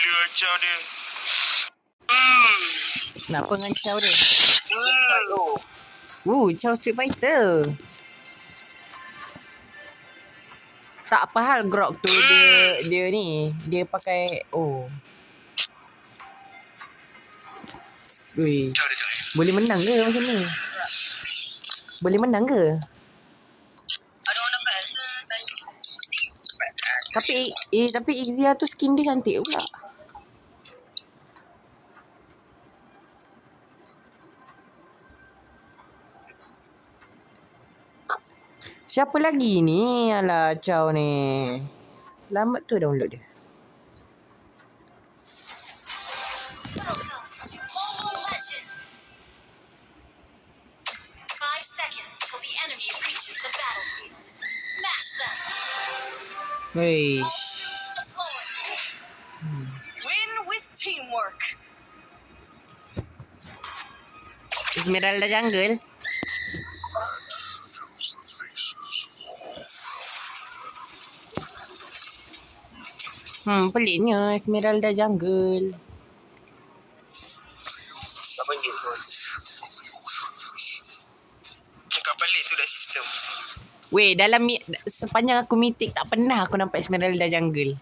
Acau dia. Kenapa dengan Chow dia? Hmm. Chow Street Fighter. Tak apa hal Grok tu dia ni. Dia pakai Wih. Boleh menang ke macam ni? Boleh menang ke? Ada orang dapat ke? Tapi Ixia tu skin dia cantik pula. Siapa lagi ni? Alah Chow ni. Lambat tu download dia. Weish. Win with teamwork. Esmeralda Jungle. Peliknya Esmeralda Jungle. Apa ni tu? Cakap pelik tu dah sistem. Weh, sepanjang aku mythic tak pernah aku nampak Esmeralda Jungle.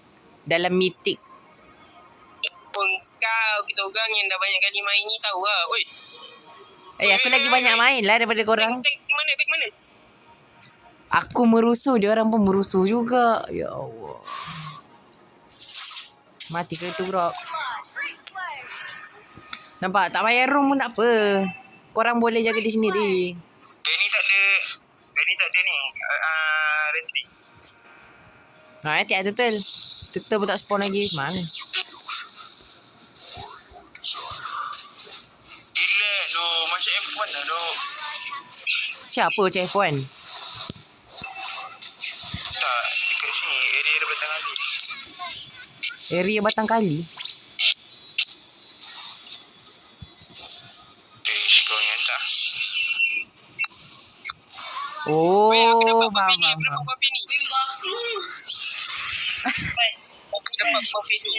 Dalam mythic. Pun kau, kita orang yang dah banyak kali main ni tahu lah. Oi. Aku lagi banyak main lah daripada korang. Back mana? Aku merusuh, dia orang pun merusuh juga. Ya Allah. Mati ke tu bro. Nampak? Tak payah room pun tak apa. Korang boleh jaga diri sendiri. Benny tak ada ni. Retry. Tiap turtle. Turtle pun tak spawn lagi. Mana? Gila tu. Macam F1 lah tu. Siapa macam F1? Tak. Dekat sini. Area dia batang kali. Area batang kali? Kau yang tak. Oh, Aku dapat faham. Papi ni. Aku dapat Papi ni.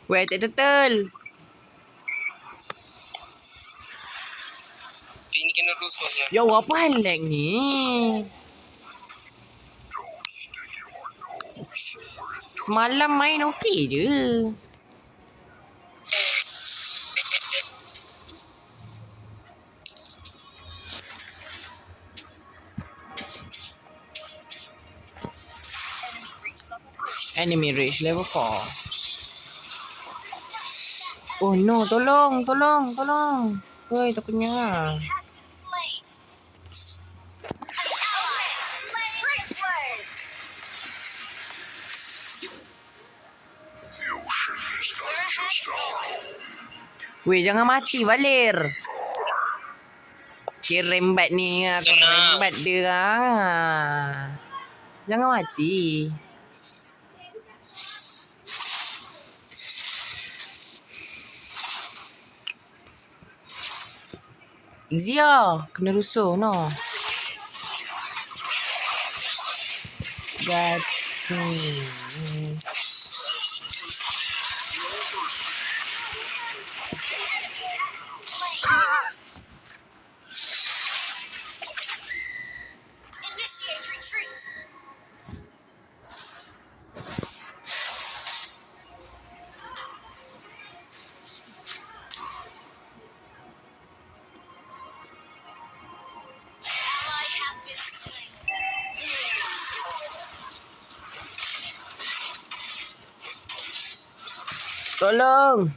Weh, tak turtle. Ini kena rusuh je. Ya Allah, apa hal lag ni? Semalam main okey je. Enemy reach level 4. Oh no, tolong. Woi, takutnya. Weh, jangan mati, Valir. Rembat ni. Aku rembat dia. Jangan mati. Ixia, kena rusuh no. Tolong.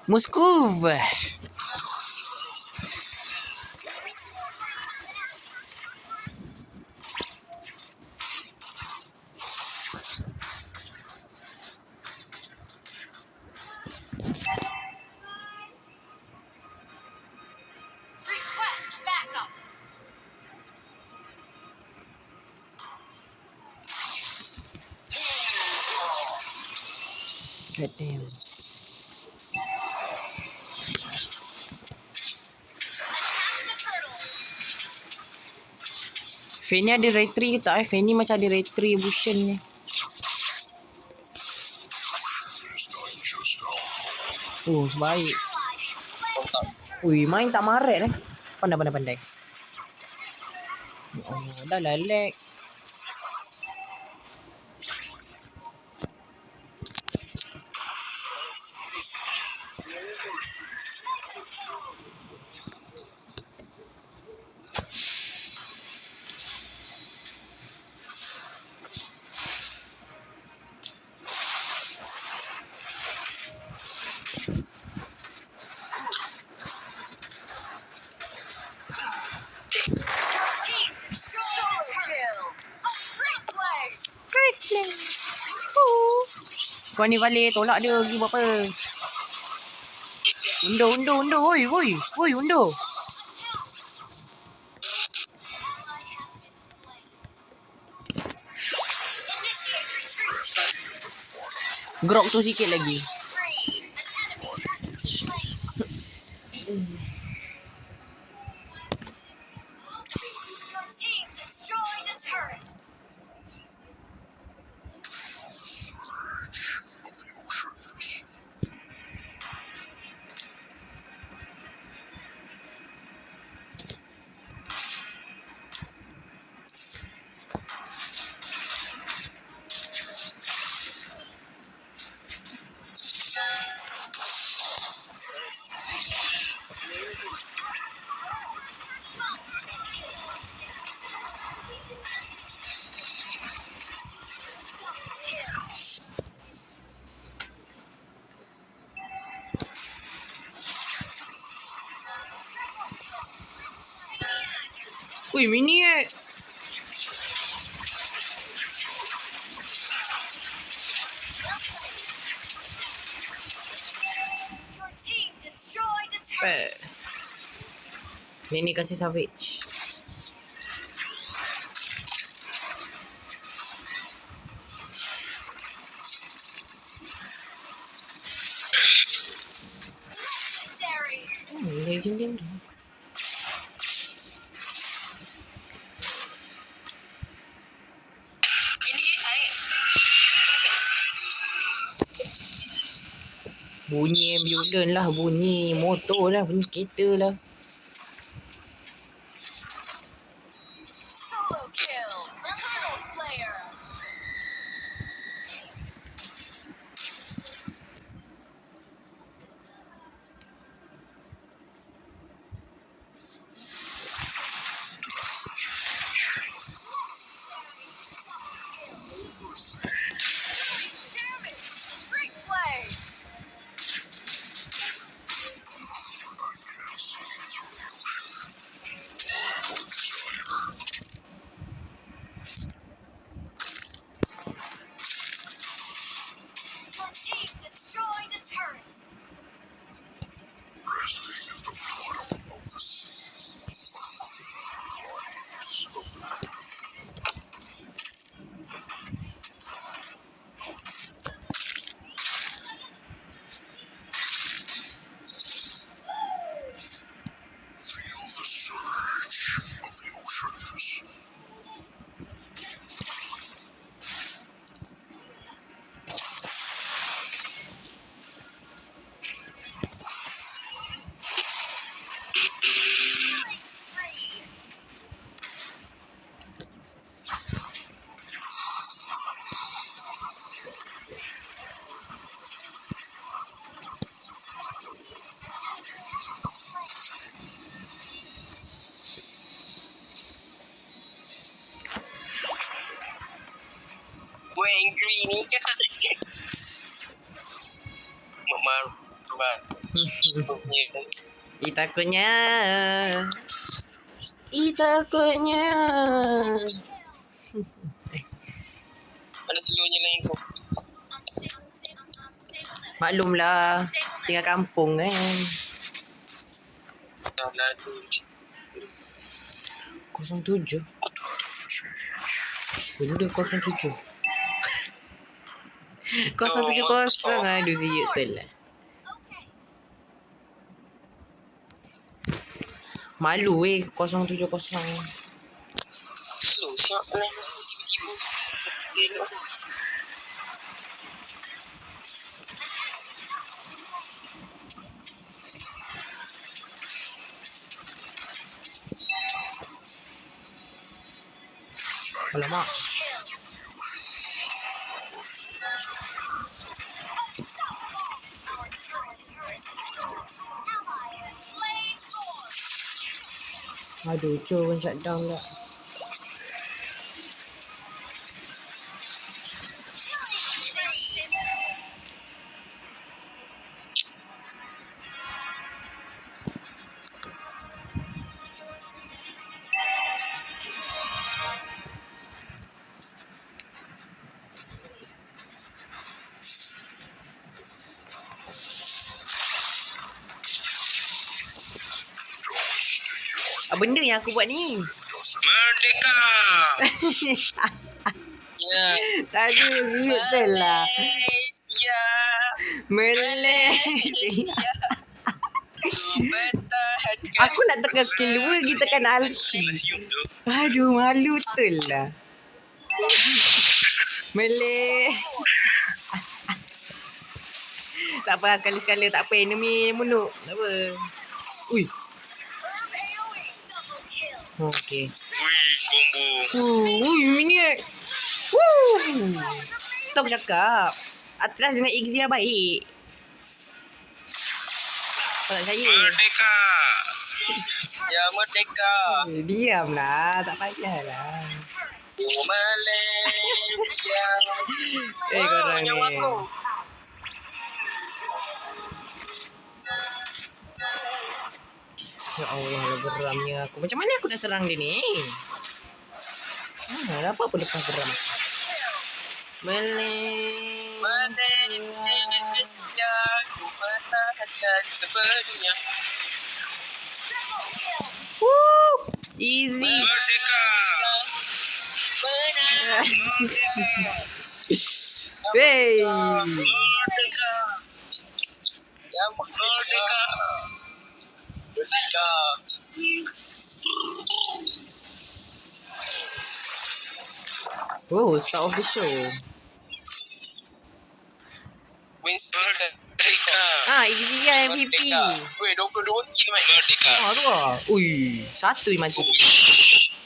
Moskov. God damn. Fanny ada retry ke tak? Fanny macam ada retribution ni. Oh, sebaik. Ui, main tak maret eh. Pandai. Oh, dah lah lag. Kau ni balik tolak dia pergi buat apa? Undur. Woi, undur. Grok tu sikit lagi. Ui, mini eh. Ni kasih savage. Legendary. Bunyi ambulans lah, bunyi motor lah, bunyi kereta lah. Gue angry ni. Mak Takutnya. Ada seluruhnya lain kau. Maklumlah, tinggal kampung kan. Dah lalu. 07. Benda 07. 070. Aduh, siut tu lah. Malu 070. So, siapa lah tiba-tiba. Tengok. Alamak. Aduh, pun shutdown lah. Apa benda yang aku buat ni? Merdeka! Ya. Aduh, siut tu lah. Malaysia. Malaysia. Bertahankan. Aku nak tekan skill 2, kita tekan ulti. Aduh, malu tu lah. Malaysia. Tak apa, sekali-sekala tak apa. Enemy munuk. Tak apa. Ui. Okey. Ui, combo. Ui, minion. Woo. Tu aku cakap. Atlas dengan Ixia baik. Kau tak percaya? Merdeka. Ya, merdeka. Diamlah, tak payahlah. Malaysia. Korang ni. Nyawa aku. Ya Allah, lah geramnya aku. Macam mana aku nak serang dia ni? Apa lepas geram aku? Malaysia, ku pertahankan sepenuhnya. Woo! Easy. Merdeka. Menang. Hey. Merdeka. Ya, merdeka. Merdeka. Oh, start of the show. Winston Merdeka. Ixia MVP. Weh, 22 kill mat. Merdeka. Tu lah. Ui, satu je mati.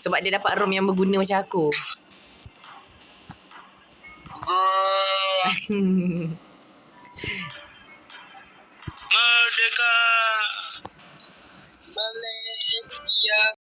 Sebab dia dapat rom yang berguna macam aku. Merdeka. Malaysia.